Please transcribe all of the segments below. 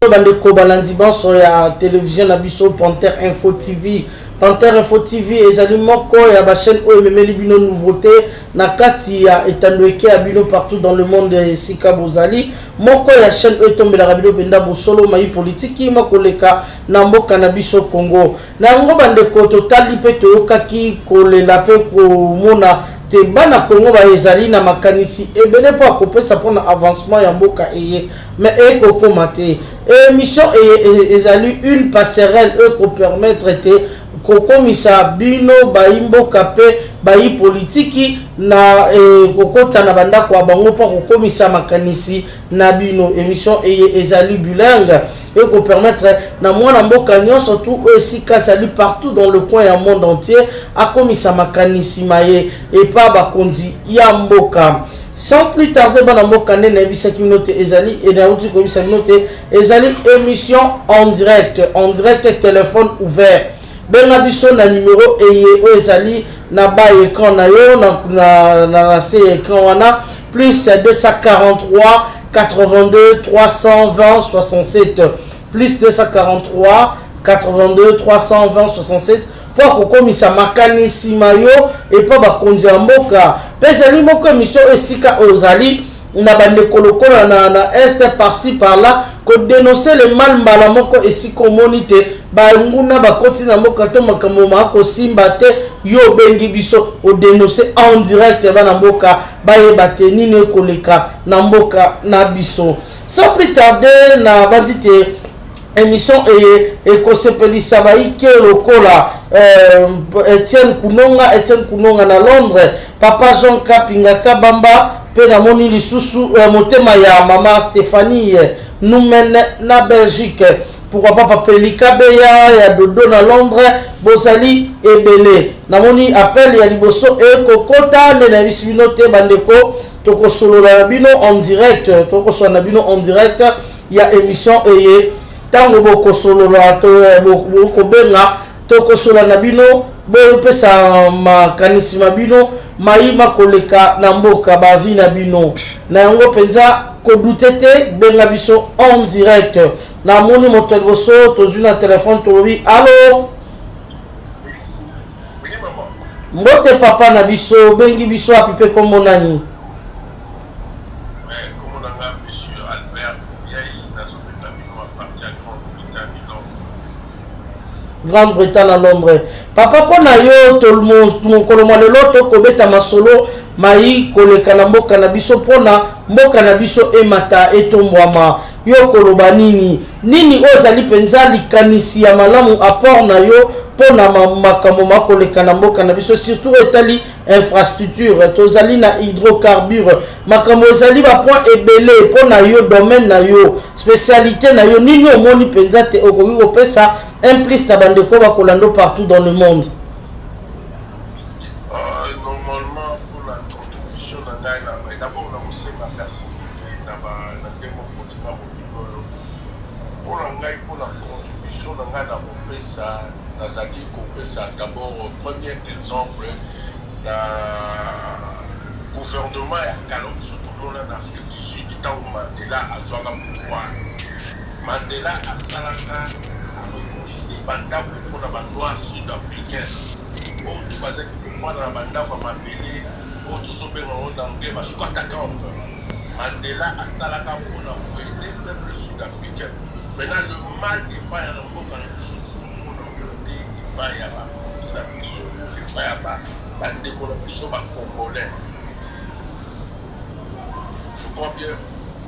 bandeko balandi banso ya télévision na biso Panthère Info TV. Panthère Info TV ezali moko ya ba chaîne oyo memeli bino nouveauté na kati ya etandoeke ya bino partout dans le monde esika bozali. Moko ya chaîne oyo tombelaka bino benda bosolo mai politiki makoleka na mboka na biso Congo. Na yango bandeko totali pe toyokaki kolela pe komona te bana Congo ba ezali na makanisi ebele po akopesa pona avancement ya mboka eye mais ekokoma te. Émission ezali une passerelle ko permettre te kokomisa bino baimboka pe bayi politiki na kokota na bandako ya bango po kokomisa makanisi na bino. Émission ezali bilingue et qu'on permettre na mwana mboka nyonso tout esika sali partout dans le coin ya monde entier a komisa makanisi maye et pas bakondi ya mboka. Sans plus tarder bana mboka ne na bisaki note ezali et na uti ko bisaki note ezali émission en direct téléphone ouvert. Benga biso na numéro eye ezali na ba écran na yo na écran wana plus 243 82 320 67 plus 243 82 320 67 pour kokomisa makanisi mayo et pas bakonzi ya mboka. Pezali moko émission esika ozali na bandeko lokola na est par-ci par-là ko dénoncer le mal mbala moko esika monite ba nguna bakoti na mboka to makambo mako simba te yo bengi biso o dénoncer en direct bana mboka bayeba te nini koleka na mboka na biso. Sans plus tarder na bandite émission et kosepelisa baike lokola Etienne Kunonga na Londres, Papa Jean Kapinga Kabamba pe na moni lisusu motema ya mama Stéphanie Noumen na Belgique. Pourquoi pas Papa Pelika Beya ya Dodo na Londres bozali ebele na moni appel ya liboso e kokota na bisibino te bandeko tokosolola na bino en direct tokosolola na bino en direct ya émission tango bokosolola to bokobenga tokosolola na bino bopesa makanisi mabino maima koleka na mboka bavi na bino na yango penza kodute te benga biso en direct na moni moto liboso tozwi na téléphone tolobi allo mbote papa na biso bengi biso apipe kombo nani Grande-Bretagne à Londres. Papa pona yo tout le monde koloma le loto kobeta masolo mai koleka na mboka na biso pona mboka na biso emata etombwama yo koloba nini ozali penza likanisi ya malamu apport na yo pona makambo makoleka na mboka na biso surtout etali infrastructure tozali na hydrocarbure makambo ezali ba point ebele pona yo domaine na yo spécialité na yo nini omoni penza te okoki kopesa implice na bandeko bakolando partout dans le monde. Normalement pour la contribution d'abord la musema merci pour la contribution d'abord premier exemple la gouvernement ya Kalonzo surtout en Afrique du Sud tant Mandela a joué un pouvoir Mandela a salaka bandako pour la bandoire sud-africaine où tu vas être pour la bandako à mabélé où tu sois bien en anglais parce que attaquante Mandela a salaka pour la aider le peuple sud-africain. Maintenant le mal qui va à l'envoi dans le sud tout le monde qui va y avoir qui va y avoir bandeko la biso ba congolais je crois bien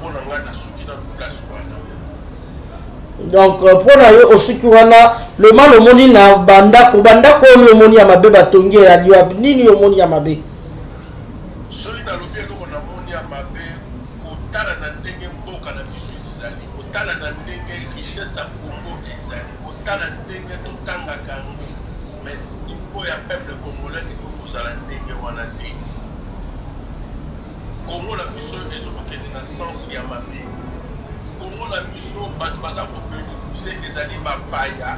pour la ngana suki na place wana. Donc pour na yo osuki wana le mal omoni na bandako yo omoni ya mabe batonge ya liwa nini omoni ya mabe soli na lobi eloko na moni ya mabe kotala na ndenge mboka na biso ezali kotala na ndenge richesse ya Congo ezali kotala ndenge totangaka yango mais niveau ya peuple congolais ekozala ndenge wana te Congo na biso ezokokende na sens ya mabe Congo na biso bato baza kopénéficie ezali bapaya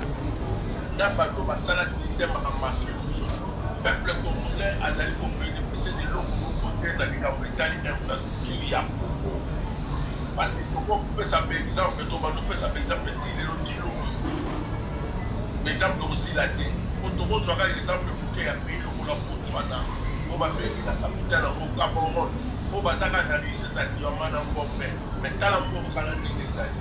na bato basala système ya mafia peuple congolais azali kopénéficie de l'autre côté na likambo etali infrastructure ya Congo parce que tu peux ça par exemple, tu peux ça par exemple, exemple aussi la tête. Pour te montrer un exemple pour qu'il y a un pays pour la Botswana, on va payer la capitale en Cameroun, on va s'analyser ça qui va m'en avoir fait. Mais t'as la pauvre calendrier des années.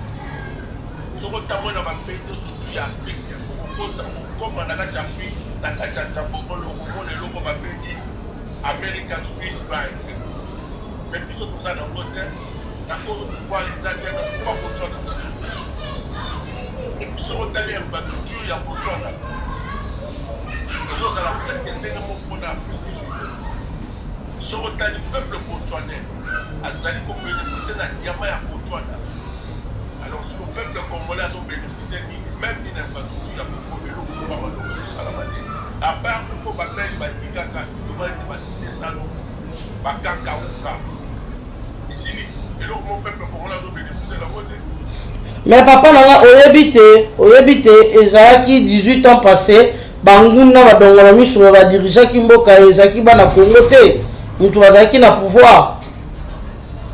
Ce qu'on t'a moins dans ma pays de surtout l'Afrique, comme on a déjà fait, la Kachata, on le logo va payer American Swiss Bank. Mais puis surtout ça dans le côté, d'accord, on voit les Indiens dans le Botswana. Et puis sur le terrain, infrastructure, il y a Botswana. Et nous allons presque tellement pour l'Afrique du Sud. Sur le terrain du peuple botswanais, Azali pour bénéficier d'un diamant à Botswana. Alors si le peuple congolais a bénéficié même d'une infrastructure, il y a beaucoup de l'eau pour pouvoir à la manière. À part il faut battre les Batikaka, il faut aller citer ça, Bakaka ou Ka. Ici, et donc mon peuple congolais a bénéficié de la mode. Mais papa nanga oyebite ezalaki 18 ans passé banguna badongola miso badirigaki mboka ezalaki bana Congo te mutu bazalaki na pouvoir.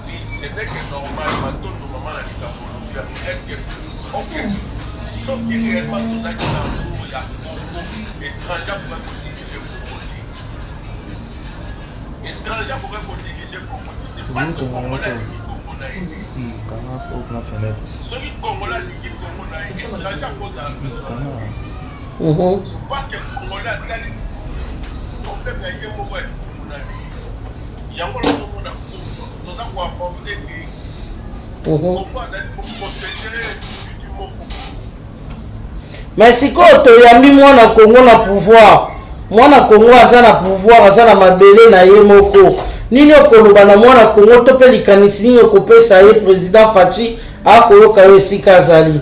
Oui, c'est vrai que normalement tout le moment la dictature est-ce que ok sauf que réellement tout ça qui est en cours il y a Congo étranger pour diriger Congo étranger pour diriger Congo c'est parce que Congo là Congo là Comment faut que la fenêtre ceux qui Congo là dit Congo là étranger cause à parce que Congo là tali on peut gagner mon ouais il y a encore le monde nous avons pensé que on va protéger du mot. Mais sikoyo toyambi mwana Congo na pouvoir mwana Congo aza na pouvoir aza na mabele na ye moko nini okoloba na mwana Congo to pe likanisi nini okopesa ye président Faci akoyoka yo esika azali.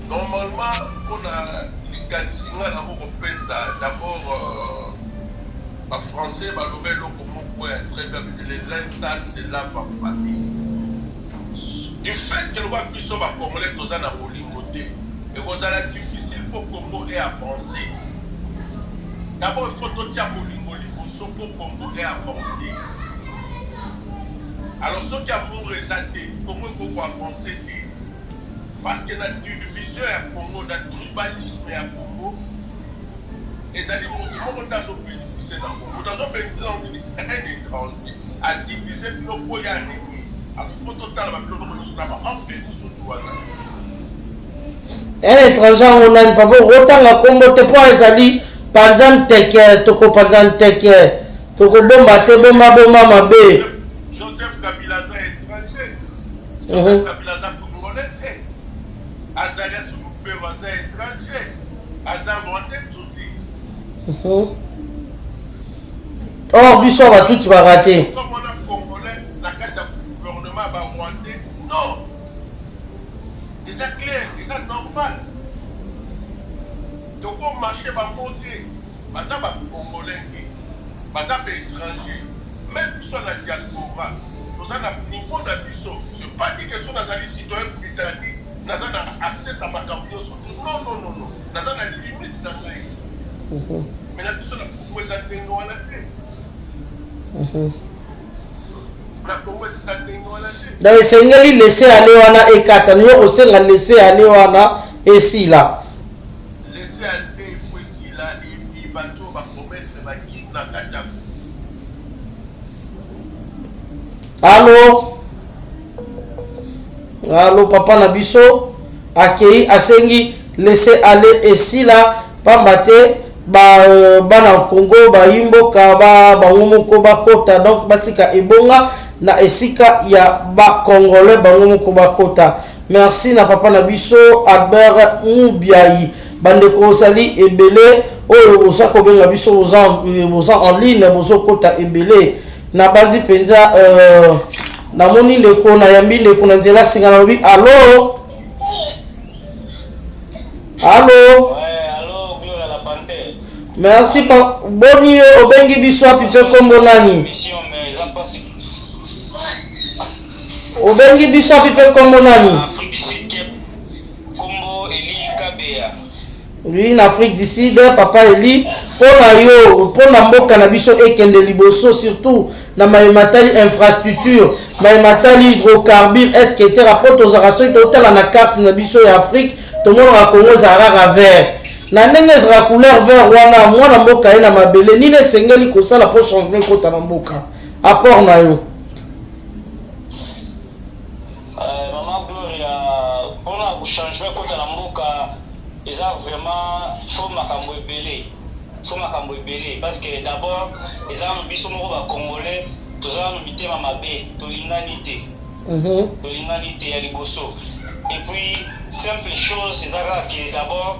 Normalement on a likanisi nga na mokopesa d'abord en français balobé loko moko ya très bien le linge sale c'est la famille du fait que le roi biso ba congolais toza na bolingo te et kozala difficile pour Congo et avancer. D'abord il faut totia bolingo liboso pour Congo et avancer. Alors ceux qui a pour résalter Congo peut avancer parce que la division à Congo, le tribalisme à Congo, et ça dit mon dans un pays difficile dans Congo, dans un pays difficile un étranger à diviser nos pays à négocier. Alors il faut totalement un étranger on a pas beau autant la Congo te pas ezali panzan teke toko panzan teke toko bomba te bomba mabe. Joseph Kabila est étranger. Joseph Kabila est congolais. Azalea Soumoupe est étranger. Azalea Rwandais tout. Or biso va tout va rater. Comme on a congolais, la carte du gouvernement va rwandais. Non. C'est clair, c'est normal. Donc on marché va monter. Ça va congolais, ça va étranger. Même si on a diaspora, nous avons un niveau d'ambition. Je ne veux pas dire que si on a des citoyens britanniques, nous avons accès à ma campagne. Non. Nous avons une limite dans la vie. Mais nous avons beaucoup de temps à la tête. Donc Seigneur laisser aller wana ekata nous aussi la laisser aller wana et si là. Laisser aller il faut ici là et puis bateau va commettre va quitter na kata. Allô papa na biso akei asengi laisser aller et si là pambate bana Congo bayimboka bango moko bakota donc batika ebonga na esika ya ba congolais bango moko bakota. Merci na papa na biso Albert Moubiayi bandeko osali ebele oyo osako benga biso oza en ligne bozo kota ebele na bandi penza na moni leko na yambi leko na nzela singa na bi allo. Merci pa boni obengi biso apipe kombo nani obengi biso apipe kombo nani oui na Afrique du Sud papa Eli pona yo pona mboka na biso ekende liboso surtout na mayematali infrastructure mais matali hydrocarbure être que te rapport aux orations qui ont la carte na biso ya Afrique tout le monde a Congo zara vert na ndenge za couleur vert wana mwana mboka ina mabele nini sengeli ko sala pour changer kota na mboka apport na yo maman Gloria pour la changer kota na mboka eza vraiment faut makambo ebele parce que d'abord eza biso moko ba congolais tozala no bitema mabe tolingani te ya liboso et puis simple chose ezaka que d'abord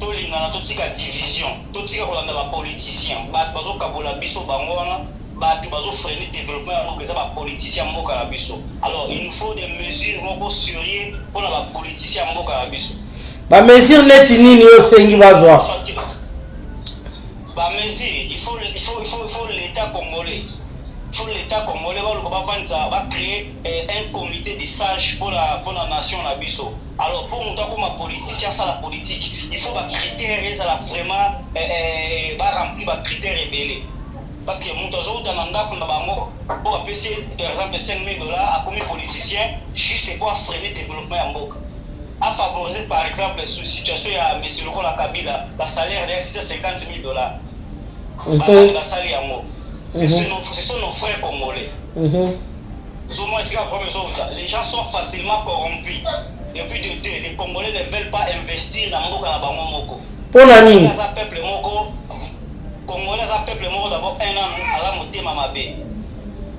tolingana totika division totika kolanda bapoliticien bato bazokabola biso bango wana bato bazofreine développement ya mboka eza bapoliticien mboka na biso alors il nous faut des mesures moko sérieux mpona bapoliticien mboka na biso bamesure neti nini osengi bazwa bamesure il faut l'état congolais va créer un comité de sages pour la nation la biso. Alors pour nous comme politicien ça la politique, il faut des critères ça la vraiment remplir des critères rebelles. Parce que mon tozo tananda funda bango pour appeler par exemple $5,000 à comme politicien juste pour freiner le développement en mboka. À favoriser par exemple la situation ya monsieur Lokola Kabila, la salaire de $650,000. La salaire en mot. Ce sont nos frères congolais. Les gens sont facilement corrompus. Depuis les Congolais ne veulent pas investir dans Mboka Bango Moko. Pour la nuit. Congolais, un peuple moko d'abord un an à la montée Mamabe.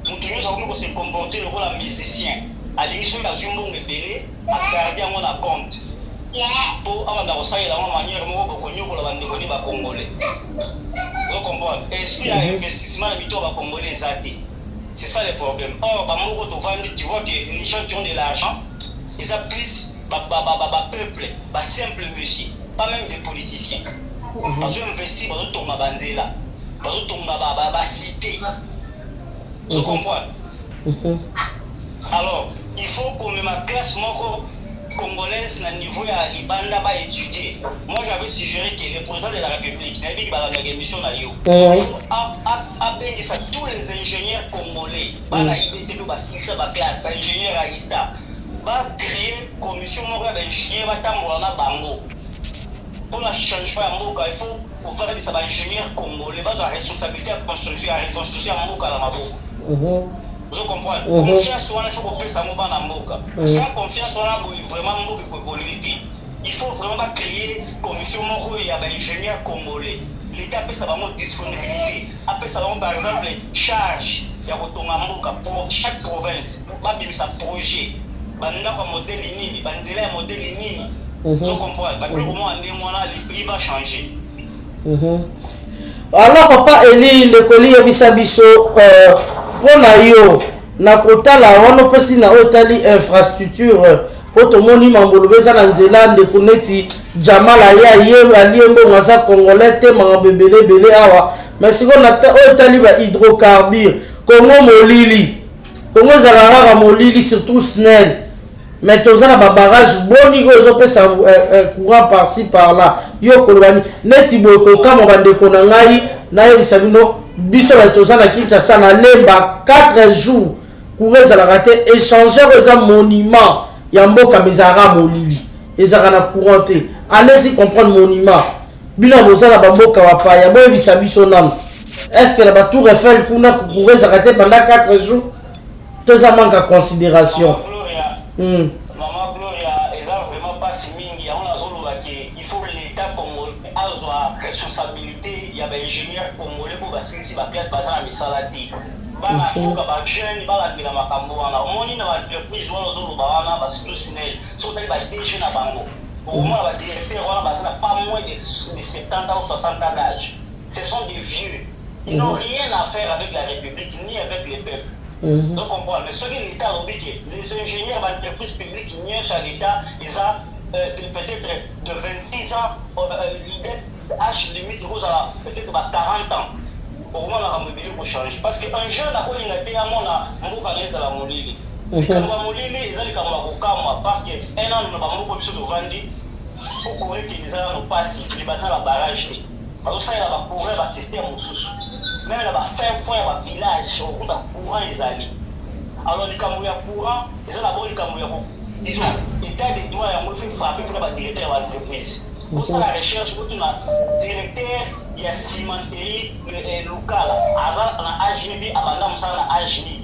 Nous devons se comporter le rôle de musicien. À l'issue de la Jumbo Mbele, à garder un compte. Pour avoir la manière de Congolais. Vous comprenez? Esprit d'investissement dans Congolais c'est ça le problème. Or, tu vois que les gens qui ont de l'argent, ils ont plus peuple, simple monsieur, pas même des politiciens. Parce qu'ils investissent dans la banzela, dans la cité. Vous comprenez? Alors, il faut que ma classe congolaise à niveau à Libanda va étudier. Moi j'avais suggéré que le président de la République n'a pas la émission à Lyon. Il faut tous les ingénieurs congolais, la IBT, la classe, les ingénieurs à ISTA, va créer une commission d'ingénieurs à Tambourana Bango. Pour la changement à Mboka, il faut faire des ingénieurs congolais, la responsabilité de construction à Mboka à la Mabo. Vous comprenez? Confiance, il faut que ça mobile en Mboka. Sans confiance, on a vraiment Mboka pour évoluer. Il faut vraiment créer une commission moro et des ingénieurs congolais. L'État peut savoir disponibilité. Après ça, par exemple, charge. Il y a Mboka pour chaque province. Il y a un projet. Il y a un modèle ligne. Il y a un modèle ligne. Vous comprenez? Le prix va changer. Alors, papa Eli, le colis Bisabiso, pour la yo, na kotala wana pesi na otali infrastructure pour to moni mambolobeza na nzela de koneti jamala ya ye aliembo ngasa congolais te mangabebele bele awa mais siko na otali ba hydrocarbure Congo Congo zalaka molili surtout SNEL mais tozana ba barrage boni ko ezopesa courant par-ci par-là yo kolobani neti boye ko kama bandeko na ngai na yebisa bino biso ba tozana Kinshasa na lemba 4 jours courant zalaka te échanger eza monument ya mboka mezara molili ezaka na courant te allez-y comprendre monument bino bozana ba mboka wa pa ya boyebisa biso nano est-ce que la Tour Eiffel kuna courant zalaka te pendant 4 jours toza manque à considération. Maman Gloria, ils ont vraiment pas si mingi. Il faut l'État congolais avoir responsabilité. Il y a des ingénieurs congolais pour basculer si la classe passe à la misalati. Il faut que les jeunes soient dans ma camboana. Au moins, il y a des entreprises qui sont dans le SNEL. Sont des jeunes à Bango. Au moins, les directeurs n'a pas moins de 70 ans ou 60 ans d'âge. Ce sont des vieux. Ils n'ont rien à faire avec la République ni avec les peuples. Donc on voit, mais ce que l'État a oublié, les ingénieurs d'entreprises publiques qui sont à l'État, ils ont peut-être de 26 ans, l'âge limite peut-être 40 ans. Au moins, on a mobilisé pour changer. Parce qu'un jeune a connu la terre, on a organisé la molili. Et quand on a molili, ils ont dit parce qu'un an, on a beaucoup de choses de vendre, pour courir qu'ils ont pas si, les bassins à barrage. Parce que ça, il y a un système sous. Même là, fin fond, il y a un village, on a courant les années. Alors les camerounais courant ils ont d'abord les camerounais disons état de droit et on fait frapper pour la directeur de l'entreprise pour ça la recherche pour tout directeur il y a cimenterie local azar na AGB abanda musala na AGNI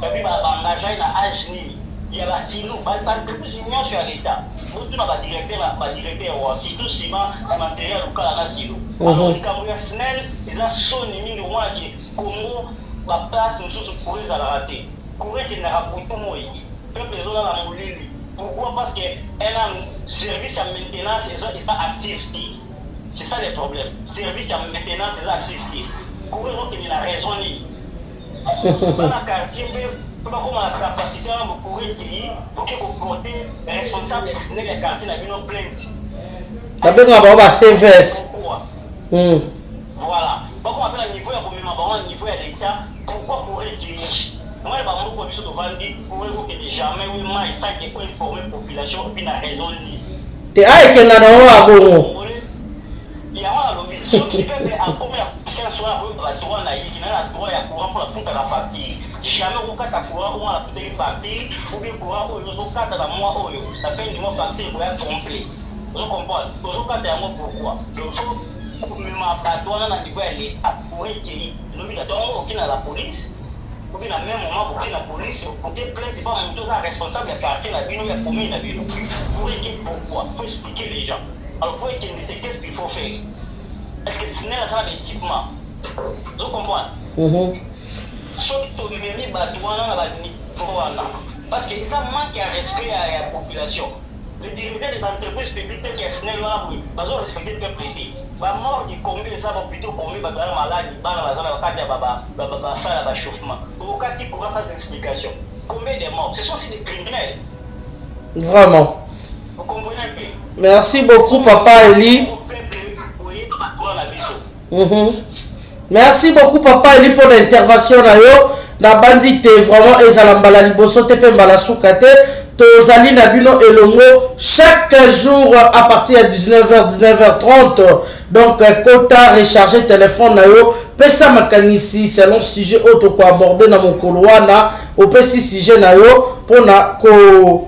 et puis engagé na AGNI il y a la silo l'entreprise union sur l'état pour tout na directeur surtout cimenterie local na silo alors les camerounais snell ils ont sonné mingi au moins que Congo la place nous pour les rater courir qui n'a pas tout moi peuple les autres la molili. Pourquoi? Parce que service à maintenance est activité. C'est ça le problème. Service à maintenance est activité. Pour qu'il y ait la raison. Dans le quartier, pour la capacité de courir pour que vous portez responsable de le quartier dans une plainte. Pourquoi? CVS. Voilà. Pourquoi on appelle un niveau à niveau de l'État? Pourquoi pour écrire? Moi, je ne sais pas si vous avez jamais eu mal ça qui peut informer la population et puis la raison. Tu as été là dans le Congo. Il y a un lobby. Ceux qui peuvent encore la puissance soit la droit naïf, la droit à courant pour la foutre à la facture. Jamais au cas de courant pour la foutre de facture, ou bien courant pour le cas de la mois, la fin du mois facture pour être complet. Vous comprenez? Au cas de moi, pourquoi? Donc, pour me mettre dans la niveau de l'État, pour écrire, nous avons aucune à la police. Ou bien à même moment pour la police, pour te plaindre, pas même tous responsable du quartier, la ville, la commune, la ville. Pour écrire pourquoi? Il faut expliquer les gens. Alors pour écrire, qu'est-ce qu'il faut faire? Est-ce que ce n'est pas l'équipement? Vous comprenez? Surtout, les gens parce que ça manque un respect à la population. Les directeurs des entreprises publiques telles que SNEL, ils ont respecté le peuple. La mort du Congo, ça va plutôt combien de malades, de chauffement. Au cas où pour ça, c'est explication. Combien de morts? Ce sont aussi des criminels. Vraiment. Vous comprenez un peu? Merci beaucoup, Papa Eli. Merci beaucoup, Papa Eli, pour l'intervention. Na bandite vraiment ezalambala liboso te pe mbala sukate tozali na bino elongo chaque jour à partir de 19h donc kota recharger téléphone na yo pesa makanisi selon sujet auto ko aborder na mokolo wana opesi sujet na yo pona ko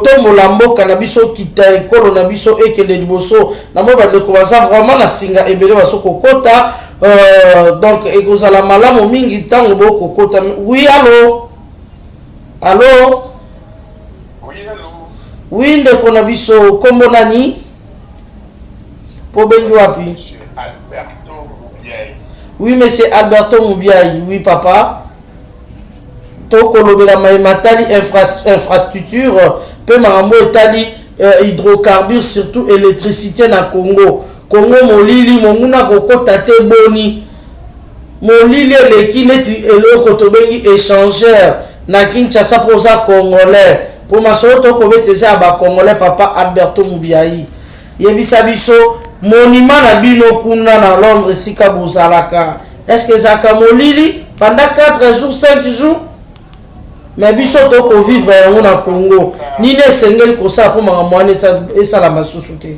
tombola mboka na biso kita ekolo na biso ekende liboso na mo bandeko baza vraiment na singa ebele baso kokota donc ekozala malamu mingi tango boko kota. Oui, allô? Allô? Oui, allô? Oui, ndeko na biso kombo nani? Po bengi wapi? Monsieur Alberto Moubiaï. Oui, monsieur Alberto Moubiaï. Oui, papa. Toko lobela matali infrastructure pe marambo etali hydrocarbures surtout électricité na Congo. Congo molili monguna kokota te boni molili eleki neti eloko tobengi échangeur na Kinshasa poza congolais pour masolo tokobeteza ba congolais papa Alberto Moubiaï yebisa biso monument na bino kuna na Londres sika bozalaka est-ce que zaka molili pendant 4 jours 5 jours mais biso toko vivre yango na Congo nini esengeli kosala po makamwana esala masusu te.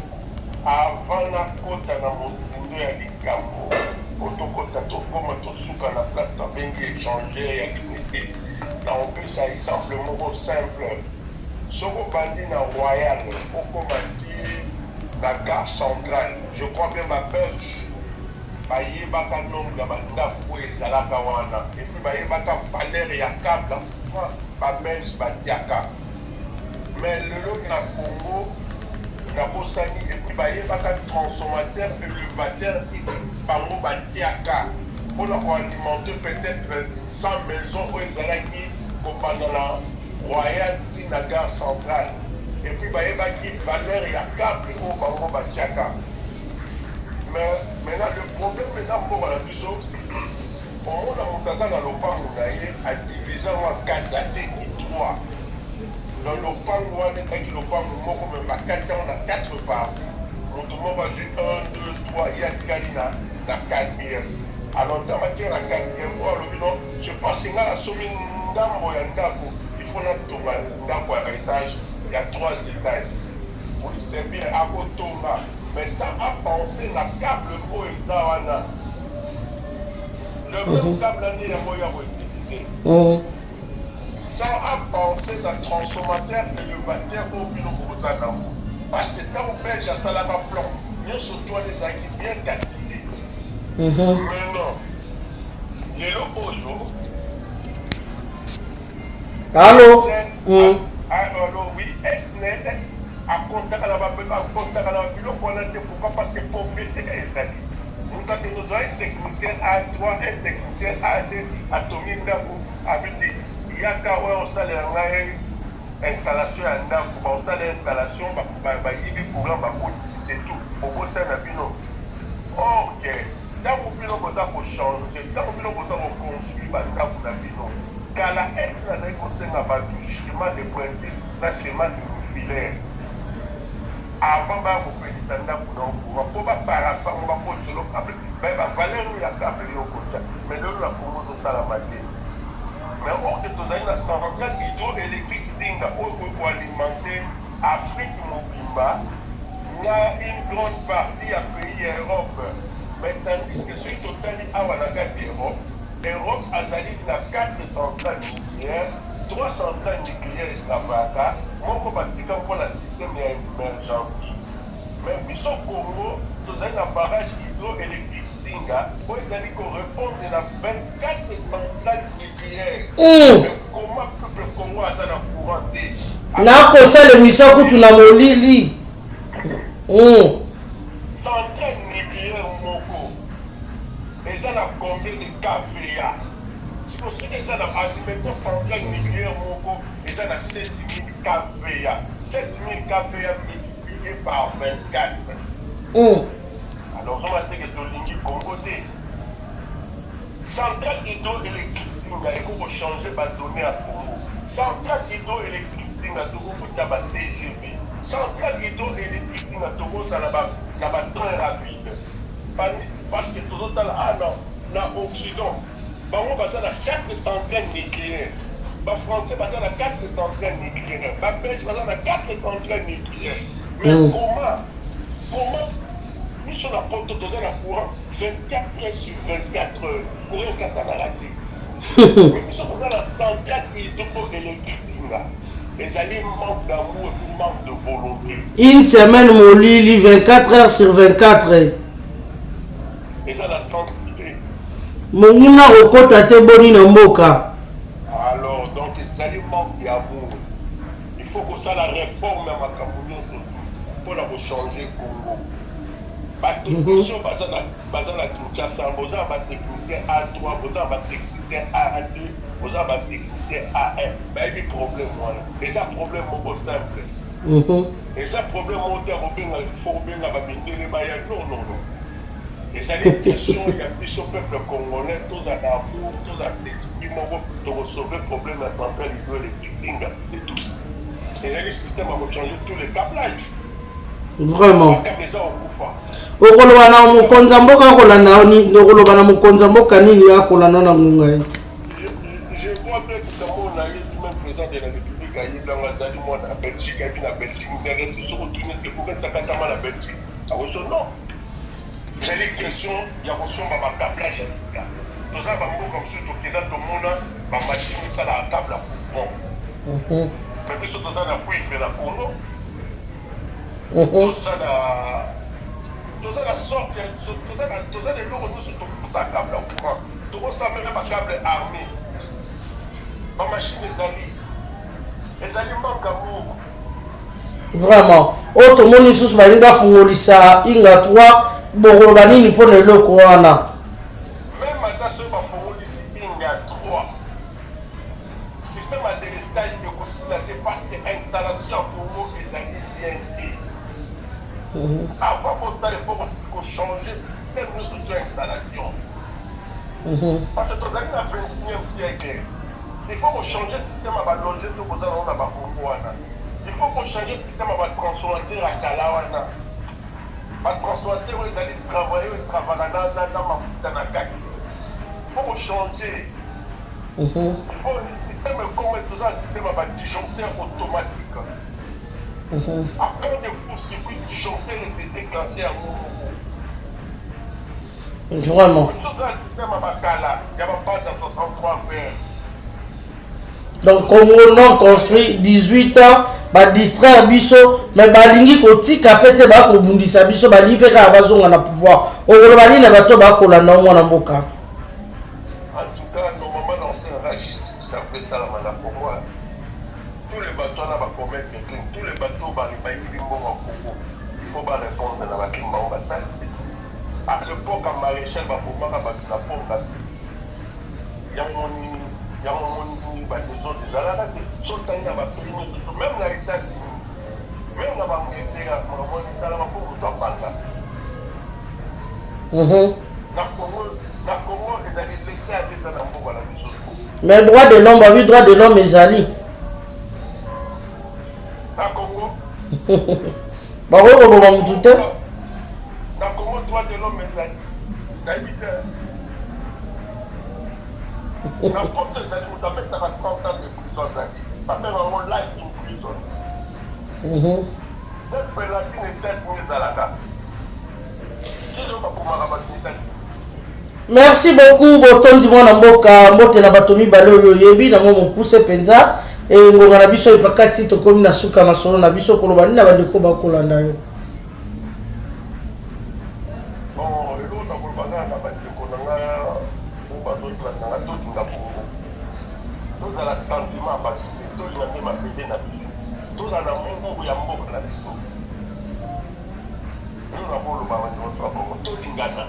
Avant la côte à la Mozindo et à l'Ikambo, autokota tokoma tosuka la place de bengi échanger à dignité. On peut ça exemple mot simple. Soko bandi na Royal, okomati la gare centrale. Je crois que ma belge baye baka nombre ya banda pour ezalaka wana. Et puis baye baka valeur ya câble ba belge batiaka. Mais le lot na Congo et puis baye baka transformateur élevateur et bango batiaka pour alimenter peut-être 100 maisons où ils allaient pendant la Royal na gare centrale et puis baye baki valeur ya câble au bango batiaka. Mais maintenant le problème maintenant pour la biso on a monté ça dans le parc à diviser en 4 datés et 3. Dans le pan, on a dit le pan, on a 4 ans, on a 4 parts. On a dit 1, 2, 3, il y a 4 bières. Alors, dans la matière, la 4 bières, je pense que la somme il faut un étage, il y a 3 étages. Pour servir à Kotomba. Mais ça a pensé la câble pour Exawana. Le même câble, il y a moyen de sans penser dans le transformateur élévateur au bilo Bozana. Parce que quand on pêche à Salama plan, nous surtout les acquis bien calculés. Maintenant, les locaux, allô? Allô, oui, SNED, à contact à la bilo, pourquoi? Parce que pauvreté est allée. Nous avons un technicien A3, un technicien A2, atomique d'abord, avec des Yaka, on s'allait en installation, on s'allait installation, c'est tout. Au bout de la bino. Ok. Tant que nous avons changer, tant que nous avons construit, la bino. Car la S n'a pas de schéma de principe, le schéma de filaire. Avant de faire des années pour ne pas paraphrer, on va pas te le câble. Mais la valeur il y a câble au côté. Mais nous la commençons à la mater. Mais on est dans une centrale hydroélectrique dinga pour alimenter Afrique Mobimba. Il y a une grande partie à pays Europe. Mais tandis que sur le total à l'Europe, l'Europe a dans 4 centrales nucléaires, 3 centrales nucléaires à Vaca. Mon pratiquement pour le système d'émergence. Mais puis au Congo, nous avons un barrage hydroélectrique Dinga, où ils allaient répondre à 24 centrales nucléaires. Mais comment le peuple Congo a un courant de Nako c'est l'émission que tu l'as molili. Centrales nucléaires Moko. Ils ont combien de KVA? Si vous savez, ils ont alimenté centrales nucléaires Moko, ils ont 7000 KVA. 7000 KVA multipliés par 24. Alors, on va dire que tout le monde Congo. Centrale hydroélectrique, il faut changer ma donnée à Congo. Centrale hydroélectrique, il faut changer TGV. Centrale hydroélectrique, il faut changer train rapide. Parce que tout le monde dans l'Occident, on va faire 4 centrales nucléaires. Les Français vont faire 4 centrales nucléaires. Les Belges vont faire 4 centrales nucléaires. Mais comment nous sommes à porte de la courant 24 heures sur 24 heures. Courant 4 ans à la tête. Nous sommes dans la centrale hydroélectrique. Les alliés manquent d'amour et manquent de volonté. Une semaine, mon lit, 24 heures sur 24 heures. Et ça, la sensibilité. Mon mouna au côté à te boni na mboka. Alors, donc, les alliés manquent d'amour. Il faut que ça la réforme à Cameroun surtout pour la changer Congo. Les techniciens, les techniciens A3, les techniciens A2, les techniciens A1. Mais il y a des problèmes. Et ça, problème simple. Et ça, problème il faut bien la non. Et ça, les questions, il y a plus au peuple congolais, tous à l'amour, tous à l'esprit, pour résoudre le problème de la centrale hydroélectrique. C'est tout. Et là, le système va changer tous les câblages. Vraiment. okoloba na mukonza mboka kolanda okoloba na mukonza mboka nini akolanda na ngunga ye. Je vois bien que dans mon avis, même président de la République a eu dans la Belgique, a vu la Belgique, mais c'est sur retourner, c'est pour mettre ça quand la Belgique. Alors non. J'ai les questions, il y a reçu ma câblage à Sika. Nous avons comme ça, donc dans tout le monde, ma machine, ça la câble à courant. Mais puis surtout ça, la couille fait la courant. Tout ça la sorte, tout ça les lourds, nous sommes pour ça câble au courant. Tout ça même un câble armé. Ma machine les alliés manquent d'amour. Vraiment. Autre monde sous balinga fungolisa inga 3 bokoloba nini mpona eloko wana. Même ata soki bafungolisi inga 3 système ya délestage ekosila te parce que installation ya Congo ezali bien te. Avant kosala il faut changer système nyonso to installation. Parce que tozali na 21e siècle. Il faut changer le système à loger tout le monde à Congo. Il faut changer le système à transformateur à Kalawana. À transformateur, ils allaient travailler dans la CAC. Il faut changer. Il faut un système comme tout ça, un système à disjoncteur automatique. Après le court-circuit disjoncteur était déclenché à Moumou. Vraiment. Tout ça, un système à Kala, il n'y a pas de 63 verres. Donc Congo non construit 18 ans ba distraire biso mais balingi kotika pete ba ko bundisa biso bali pe ka bazonga na pouvoir okolo bali na bato ba ko landa mwana mboka. En tout cas, normalement, dans ce registre, ça fait ça la pour moi. Tous les bateaux là va commettre des crimes. Tous les bateaux va les payer du moment au Congo. Il faut pas répondre dans la crime ambassade. À l'époque, en maréchal, va pour moi, la pompe. Il y a mon maison des Alarats. Sauf qu'il y a ma prime, même dans les États-Unis, même dans ma Angleterre, mon des Alarats pour vous en parler. Na Congo, ils allaient laisser à des Alarats à la maison. Mais droit de l'homme, bah oui, droit de l'homme est ali. Na Congo. Bah oui, on va me douter. Na Congo, droit de l'homme est ali. N'habite. N'importe ces animaux, ça fait 30 ans de prison. Ça fait vraiment life in prison. Cette pélatine est telle mise à la date. Qui ne va pas pouvoir ramasser. Merci beaucoup botondi mwana mboka mbote na batomi balo yebi na mo mokuse penza e ngonga na biso ipakati to komi na suka na solo na biso koloba ni na bandeko bakolanda yo. Bon, le lot na kolbana na bandeko na nga o bazotra na to tinga bongo. To za la sentiment ba to za ni ma pede na biso. To za na mungu ya mboka na biso. Nous na bolo ba wa to tingana.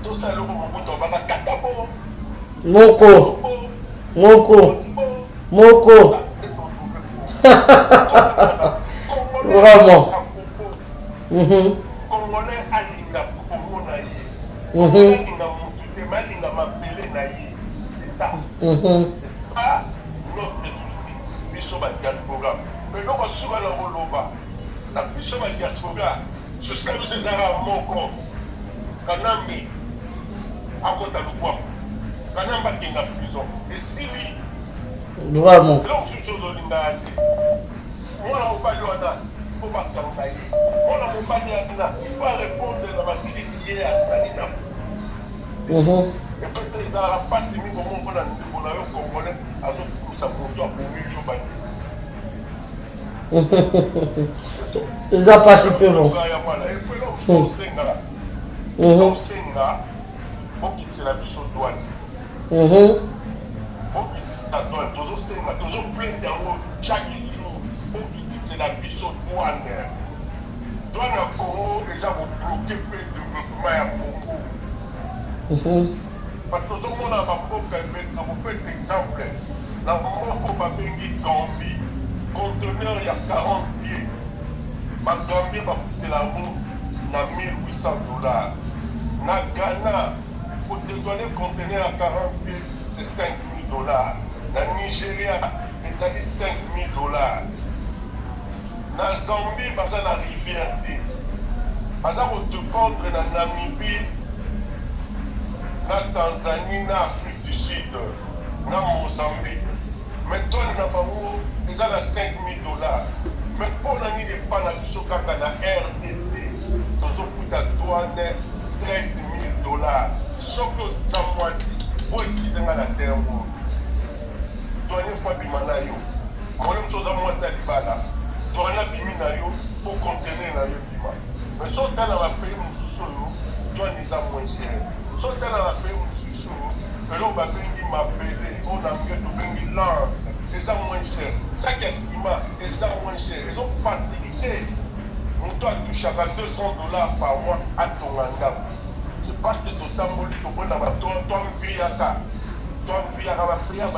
Tout ça, le moment où on va catabo. Moko. Vraiment. Congolais alinga Congo na ye. Alinga mutu te malinga mabele na ye. C'est ça. C'est ça notre défi. Biso ba diaspora. Mais donc on souvent la roloba. La biso ba diaspora. Ce serait ces arabes moko. Kanambi. À côté de quoi? Quand on va dans la prison, et si lui, vraiment, là on se chose de l'ingénieur. Moi, on va lui dire, il faut pas s'engager. Moi, on va lui dire, il faut répondre à la critique à Salina. Et puis, c'est ça, pas si nous, on va nous Congolais, à nous, ça pour toi, pour mieux, ils ont pas si peu bon. C'est la mission douane. C'est la douane. Toujours plein d'euros chaque jour. C'est la mission douane. Douane à Congo, déjà vous bloquez plein de développement à Congo. Parce que tout le monde a ma propre vous fait cet exemple. Dans mon propre pays, Gambie, conteneur il y a 40 pieds. Ma Gambie va foutre la route à $1,800. Na Ghana, pour dédouaner le conteneur à 40 pieds, c'est $5,000. Na Nigeria, ils ont dit $5,000. Na Zambie, parce que la rivière, parce que te prendre na Namibie, na Tanzanie, na Afrique du Sud, na Mozambique. Mais toi, na Bango, ils ont $5,000. Mais pour l'année de Panabishoka, na RDC, ils ont foutu à douane $13,000. Sauf que dans le mois, pour expliquer la terre, douane fois bimanayo. Moi, je suis dans le mois, c'est là. Douane bimanayo pour contenir la bima. Mais sauf que dans la pays, douane est moins cher. Sauf que dans la pays, mais là, on va payer ma bébé, on a mis de payer l'art. Ils sont moins chers. Ça qui est ciment, ils sont moins chers. Ils ont facilité. On doit toucher à $200 par mois à ton engagement. C'est parce que ton temps, tu peux avoir ton fille à ta. Ton fille à la prière,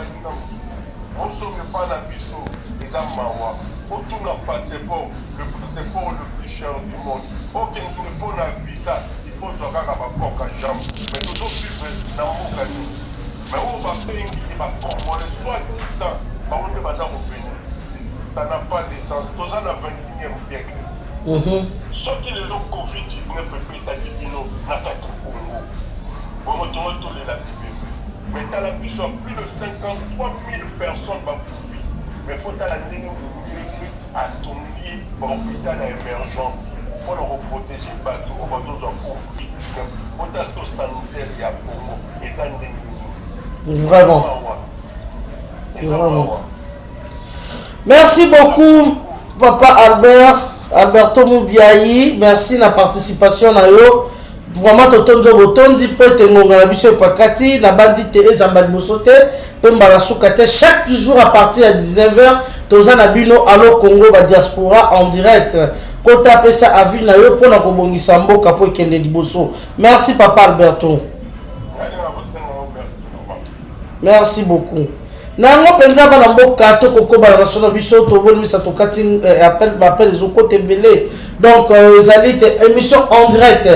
on ne sauve pas la biseau, les dames mawa. On tourne le passeport le plus cher du monde. Aucun ne peut pas la visa, il faut se faire à ma propre jambe. Mais toujours plus dans mon cadeau. Mais on va payer qui va comprendre, soit tout ça, on ne va pas au pays. Ça n'a pas de sens. Tout ça dans le 21e siècle. Ce qui est le Covid-19 est n'a pas de Congo. On retourne tous les latifs. Mais tu as la puissance, plus de 53 000 personnes vont mourir. Mais il faut la ligne à ton lit pour hôpital à émergence. Pour le protéger le bateau, on va nous en conflit. Pour ta sanitaire, il y a Congo. Et ça, vraiment. Merci beaucoup, Papa Alberto Moubiayi. Merci la participation na yo. Vraiment totonzo botondi pote ngonga na biso pakati na bandite ezamba bosote pemba la soukate chaque jour à partir de 19h tozana bino allo Congo ba diaspora en direct. Kota pesa avi na yo pona ko bongisa mboka po kende liboso. Merci Papa Alberto. Merci beaucoup. Nango penza bana mboka to kokoba na sona biso to bolmisa to kati appel les côté belé. Donc ezali émission en direct.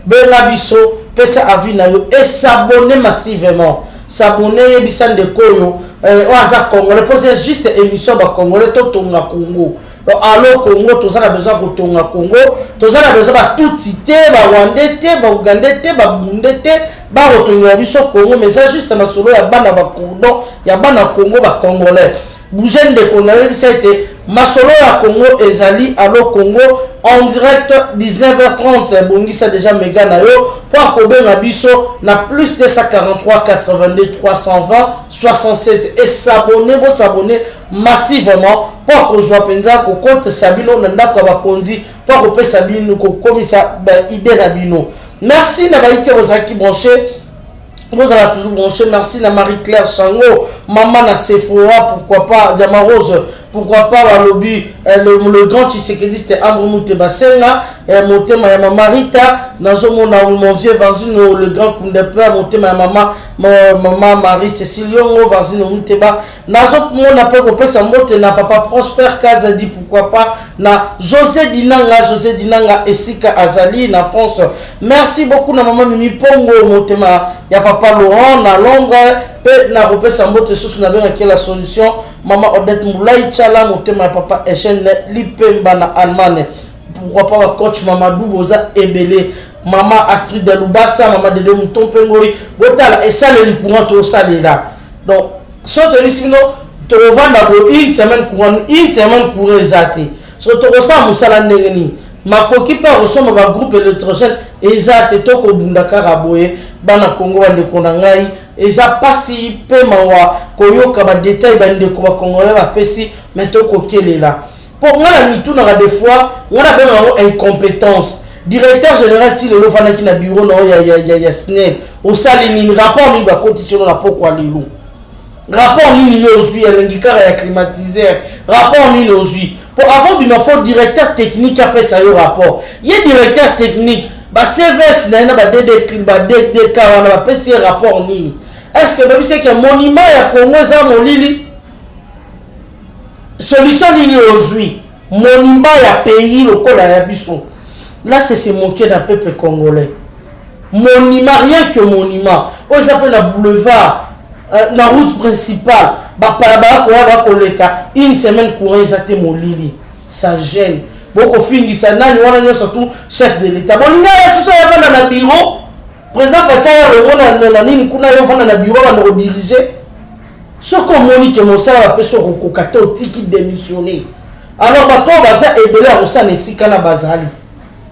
Bela biso pesa avi na yo et s'abonner massivement. S'abonner bisan de koyo oaza Congolais poser juste émission ba Congolais to tonga Congo. Allo Congo tozana besoin ko tonga Congo, tozana besoin ba tutite ba Rwandais te ba Ougandais te ba Burundais te ba rotonga biso Congo mais ça juste na solo ya bana ba Congo ya bana Congo ba Congolais. Bougen de Congo ça été masolo ya Congo ezali allo Congo en direct 19h30 bongisa déjà méga na yo pour kobenga biso na plus de 143 82 320 67 et s'abonner massivement pour que joie penza ko compte sabino na ndako ba konzi pour ko pesa bino ko komisa ba idée na bino. Merci na ba ite ozaki branché. Vous allez toujours brancher. Merci à Marie-Claire Chango, maman na Sephora, pourquoi pas, Diama Rose, pourquoi pas, le lobby, le grand Tshisekedi, c'était Amrou Mouteba-Senga, monté ma Marita, Nazo mon vieux Varzino, le grand Koundepla, monté ma maman Marie-Céciliongo, Varzino Mouteba, Nazo mon appel au Pessambote, na papa Prosper Kazadi, pourquoi pas, na José Dinanga, Essika Azali, na France. Merci beaucoup, na maman Mimi Pongo, monté ma, ya papa Laurent, na Londres, pe na repé Sambote, sous na bien la solution, maman Odette Moulay, Tchala, monté ma papa Echen, Lipemba na Allemagne. Pourquoi pas coach Mamadou Boza Ebele, maman Astrid de Lubasa, maman de Mouton Pengoy, Botala, et ça les courants tout ça là. Donc, soit tu dis tu revends d'abord une semaine courant exaté. Soit tu ressens Moussala Negeni, ma coquille par ressemble à un groupe électrogène exaté, toko Bundaka Raboye, Bana Congo and de Konangai, et ça passe peu mawa, Koyoka ba détail bande ko Congolais va pesi, mais toko kele là. Pour moi, on a des fois, on a une incompétence. Directeur général, si le lofana qui n'a bureau, il y a SNEL. Au salini, rapport, il va conditionner la pourquoi les loups. Rapport, il y a aussi, il y a climatiseur. Rapport, il y a aussi. Pour avoir une fois, directeur technique, après ça, il y a rapport. Il y a directeur technique, CVS, il y a DDK, on a PC rapport. Est-ce que c'est que monument, il y a Congo, ça, mon lili? Solution ligne aujourd'hui, monument ya pays le col à Yabisson. Là, c'est se moquer d'un peuple congolais. Monument, rien que monument. On s'appelle la boulevard, la route principale. Une semaine courant, ça te molili. Ça gêne. Beaucoup finit ça, on a surtout chef de l'État. Bon, il y a ce dans le bureau. Président Fataya, le bureau, on a redirigé. Ce qu'on m'a que mon salaire a pu se recocater au ticket démissionné. Alors, quand on va ça, et bien, on s'en est si qu'à la basali.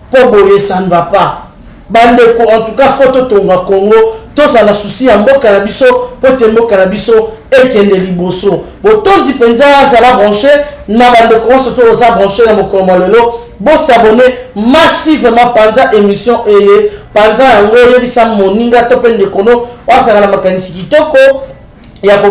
Pour boyer, ça ne va pas. Bandeko, en tout cas, photo tonga Congo, tous à la souci en mot cannabiso, potembo cannabiso, et qu'il y ait des liboso. Autant d'y penser à ça la brancher, n'a bandeko, surtout aux a branché dans mon comolelo. Bon, s'abonner massivement pendant l'émission et pendant un gros yébissa moninga topen de kono, on s'en a la mécanistique toko. Il y a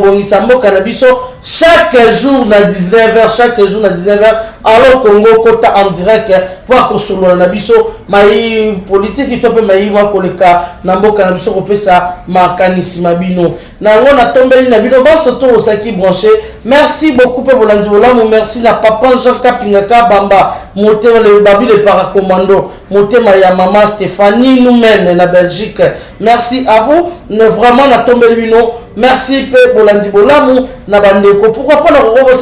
chaque jour à 19h, alors Congo Kota en direct pour que sur le nabiso maï politique qui tope maï moi koleka nambo kanabiso kopesa makanisi mabino na ngona tombeli nabino ba soto osaki branché. Merci beaucoup pour Bolandi Bolamu, merci na papa Jean Kapingaka Bamba monté le babi le paracommando monté ma maman Stéphanie nous-mêmes na Belgique. Merci à vous, vraiment na tombeli bino. Merci pour Bolandi Bolamu na bandeko. Pourquoi pas na robo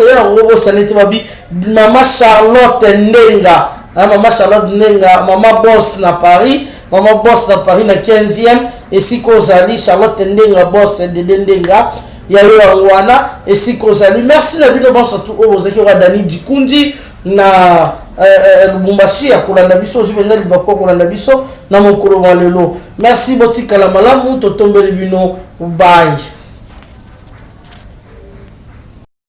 sanete babi maman Charlotte Ndenga. Maman Charlotte Ndenga, maman boss na Paris na 15e et si kozali Charlotte Ndenga boss de Ndenga ya yo wana et si kozali. Merci na bino bon surtout au bozaki wa Dani Dikundi na Lubumbashi ya kolanda biso ozibenga libako kolanda biso na mokolo wa lelo. Merci botika la malamu to tombeli bino bye.